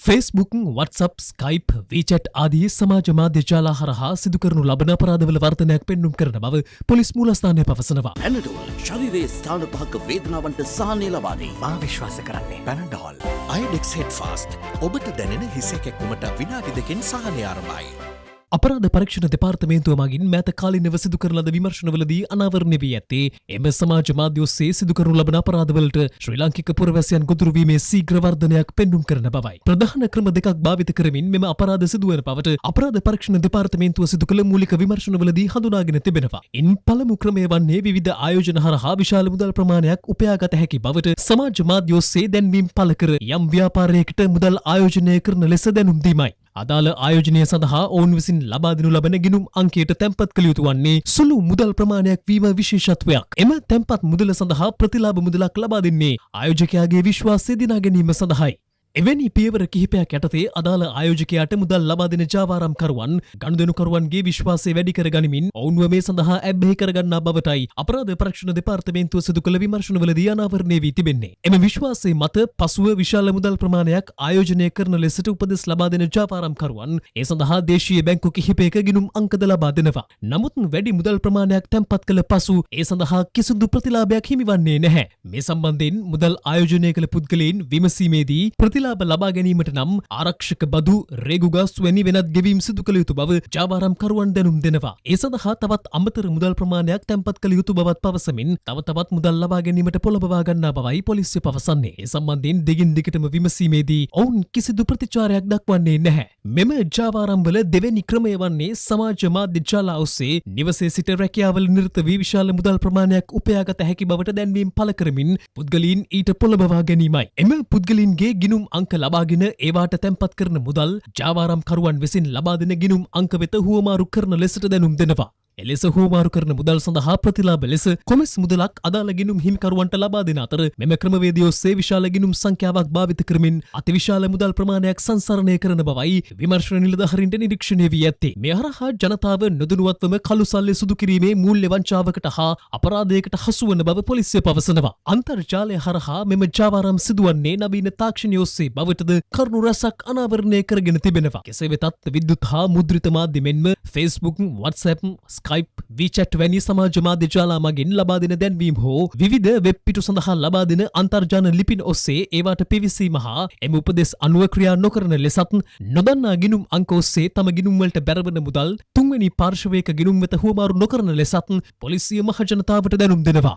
Facebook, WhatsApp, Skype, WeChat ආදී සමාජ මාධ්‍ය ජාල හරහා සිදු කරනු ලබන අපරාධවල වර්ධනයක් පෙන්නුම් කරන බව පොලිස් මූලස්ථානය පවසනවා. පැනඩෝල් ශරීරයේ ස්ථාන පහක වේදනාවන්ට සහනය ලබා දෙයි. මා විශ්වාස කරන්නේ පැනඩෝල්. අයඩෙක්ස් head fast. ඔබට දැනෙන හිස කැක්කුමට විනාඩි 2කින් සහනය ආරම්භයි. අපරාධ පරීක්ෂණ දෙපාර්තමේන්තුව මගින් මෑත කාලිනව සිදු කරන ලද විමර්ශනවලදී අනාවරණය වී ඇත්තේ එම සමාජ මාධ්‍ය ඔස්සේ සිදු කරනු ලබන අපරාධවලට ශ්‍රී ලාංකික පුරවැසියන් ගොදුරු වීමේ ශීඝ්‍ර වර්ධනයක් පෙන්නුම් කරන බවයි. ප්‍රධාන ක්‍රම දෙකක් භාවිත කරමින් මෙම අපරාධ සිදුවන බවට අපරාධ පරීක්ෂණ දෙපාර්තමේන්තුව සිදු කළ මූලික විමර්ශනවලදී හඳුනාගෙන තිබෙනවා. ඉන් පළමු ක්‍රමය වන්නේ විවිධ ආයෝජන හරහා විශාල මුදල් ප්‍රමාණයක් උපයාගත හැකි බවට සමාජ මාධ්‍ය ඔස්සේ දැන්වීම් පළ කර යම් ව්‍යාපාරයකට මුදල් ආයෝජනය කරන ලෙස දැනුම් දීමයි. අදාළ ආයෝජනය සඳහා ඔවුන් විසින් ලබා දෙනු ලබන ගිණුම් අංකයට තැන්පත් කළ යුතු වන්නේ සුළු මුදල් ප්‍රමාණයක් වීම විශේෂත්වයක්. එම තැන්පත් මුදල සඳහා ප්‍රතිලාභ මුදලක් ලබා දෙන්නේ ආයෝජකයාගේ විශ්වාසය දිනා ගැනීම සඳහායි. එවැනි පියවර කිහිපයක් යටතේ අදාළ ආයෝජකයාට මුදල් ලබා දෙන ජාවාරම්කරුවන් ගනුදෙනුකරුවන්ගේ විශ්වාසය වැඩි කර ගනිමින් ඔවුන්ව මේ සඳහා ඇබ්බැහි කරගන්නා බවටයි අපරාධ පරීක්ෂණ දෙපාර්තමේන්තුව සිදු කළ විමර්ශනවලදී අනාවරණය වී තිබෙන්නේ. එම විශ්වාසය මත පසුව විශාල මුදල් ප්‍රමාණයක් ආයෝජනය කරන ලෙසට උපදෙස් ලබා දෙන ජාවාරම්කරුවන් ඒ සඳහා දේශීය බැංකු කිහිපයක ගිණුම් අංකද ලබා දෙනවා. නමුත් වැඩි මුදල් ප්‍රමාණයක් තැන්පත් කළ පසු ඒ සඳහා කිසිදු ප්‍රතිලාභයක් හිමිවන්නේ නැහැ. මේ සම්බන්ධයෙන් මුදල් ආයෝජනය කළ පුද්ගලයන් විමසීමේදී ප්‍රතිලාභ ලබා ගැනීමට නම් ආරක්ෂක බදු රේගු ගස් වැනි වෙනත් ගෙවීම් සිදු කළ යුතු බව ජාවාරම්කරුවන් දැනුම් දෙනවා. ඒ සඳහා තවත් අමතර මුදල් ප්‍රමාණයක් තැන්පත් කළ යුතු බවත් පවසමින් තවත් මුදල් ලබා ගැනීමට පොළඹවා ගන්නා බවයි පොලිසිය පවසන්නේ. ඒ සම්බන්ධයෙන් දිගින් දිගටම විමසීමේදී ඔවුන් කිසිදු ප්‍රතිචාරයක් දක්වන්නේ නැහැ. මෙම ජාවාරම්වල දෙවැනි ක්‍රමය වන්නේ සමාජ මාධ්‍ය ජාල ඔස්සේ නිවසේ සිට රැකියාවල නිරත වී විශාල මුදල් ප්‍රමාණයක් උපයාගත හැකි බවට දැන්වීම් පළ කරමින් පුද්ගලයන් ඊට පොළඹවා ගැනීමයි. එම පුද්ගලයන්ගේ ගිණුම් අංක ලබාගෙන ඒවාට තැන්පත් කරන මුදල් ජාවාරම්කරුවන් විසින් ලබා දෙන ගිණුම් අංක වෙත හුවමාරු කරන ලෙසට දැනුම් දෙනවා. එලෙස හුවමාරු කරන මුදල් සඳහා ප්‍රතිලාභ ලෙස කොමිස් මුදලක් අදාළ ගිණුම් හිමිකරුවන්ට ලබා දෙන අතර මෙම ක්‍රමවේදය ඔස්සේ විශාල ගිණුම් සංඛ්‍යාවක් භාවිත කරමින් අතිවිශාල මුදල් ප්‍රමාණයක් සංසරණය කරන බවයි විමර්ශන නිලධාරීන්ට නිරීක්ෂණය වී ඇත්තේ. මේ හරහා ජනතාව නොදැනුවත්වම කළු සල්ලි සුදු කිරීමේ මූල්‍ය වංචාවකට හා අපරාධයකට හසු වන බව පොලිසිය පවසනවා. අන්තර්ජාලය හරහා මෙම ජාවාරම් සිදුවන්නේ නවීන තාක්ෂණය ඔස්සේ බවටද කරුණු රැසක් අනාවරණය කරගෙන තිබෙනවා. කෙසේ වෙතත් විද්‍යුත් හා මුද්‍රිත මාධ්‍ය මෙන්ම Facebook, WhatsApp, Skype, WeChat වැනි සමාජ මාධ්‍ය ජාල මගින් ලබා දෙන දැන්වීම් හෝ විවිධ වෙබ් පිටු සඳහා ලබා දෙන අන්තර්ජාන ලිපින ඔස්සේ ඒවාට පිවිසීම හා එම උපදෙස් අනුව ක්‍රියා නොකරන ලෙසත් නොදන්නා ගිණුම් අංක ඔස්සේ තම ගිණුම් වලට බැරවන මුදල් තුන්වෙනි පාර්ශවයක ගිණුම් වෙත හුවමාරු නොකරන ලෙසත් පොලිසිය මහජනතාවට දැනුම් දෙනවා.